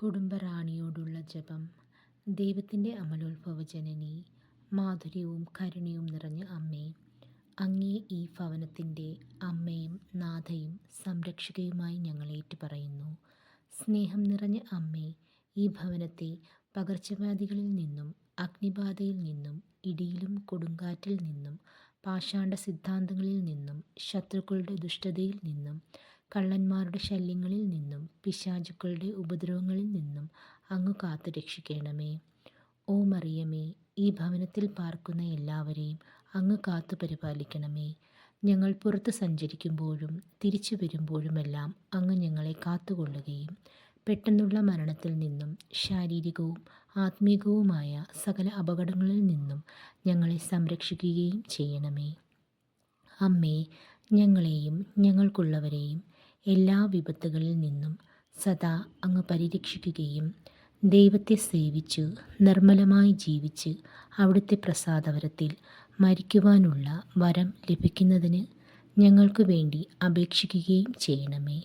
കുടുംബറാണിയോടുള്ള ജപം. ദൈവത്തിൻ്റെ അമലോത്ഭവജനനി, മാധുര്യവും കരുണയും നിറഞ്ഞ അമ്മേ, അങ്ങേ ഈ ഭവനത്തിൻ്റെ അമ്മയും നാഥയും സംരക്ഷകയുമായി ഞങ്ങൾ ഏറ്റുപറയുന്നു. സ്നേഹം നിറഞ്ഞ അമ്മേ, ഈ ഭവനത്തെ പകർച്ചവ്യാധികളിൽ നിന്നും, അഗ്നിബാധയിൽ നിന്നും, ഇടിയിലും കൊടുങ്കാറ്റിൽ നിന്നും, പാഷാണ്ഡ സിദ്ധാന്തങ്ങളിൽ നിന്നും, ശത്രുക്കളുടെ ദുഷ്ടതയിൽ നിന്നും, കള്ളന്മാരുടെ ശല്യങ്ങളിൽ നിന്നും, പിശാചുക്കളുടെ ഉപദ്രവങ്ങളിൽ നിന്നും അങ്ങ് കാത്തു രക്ഷിക്കണമേ. ഓ മറിയമേ, ഈ ഭവനത്തിൽ പാർക്കുന്ന എല്ലാവരെയും അങ്ങ് കാത്തു പരിപാലിക്കണമേ. ഞങ്ങൾ പുറത്ത് സഞ്ചരിക്കുമ്പോഴും തിരിച്ചു വരുമ്പോഴുമെല്ലാം അങ്ങ് ഞങ്ങളെ കാത്തുകൊള്ളുകയും പെട്ടെന്നുള്ള മരണത്തിൽ നിന്നും ശാരീരികവും ആത്മീകവുമായ സകല അപകടങ്ങളിൽ നിന്നും ഞങ്ങളെ സംരക്ഷിക്കുകയും ചെയ്യണമേ. അമ്മേ, ഞങ്ങളെയും ഞങ്ങൾക്കുള്ളവരെയും എല്ലാ വിപത്തുകളിൽ നിന്നും സദാ അങ്ങ് പരിരക്ഷിക്കുകയും ദൈവത്തെ സേവിച്ചു നിർമ്മലമായി ജീവിച്ച് അവിടുത്തെ പ്രസാദവരത്തിൽ മരിക്കുവാനുള്ള വരം ലഭിക്കുന്നതിന് ഞങ്ങൾക്ക് വേണ്ടി അപേക്ഷിക്കുകയും ചെയ്യണമേ.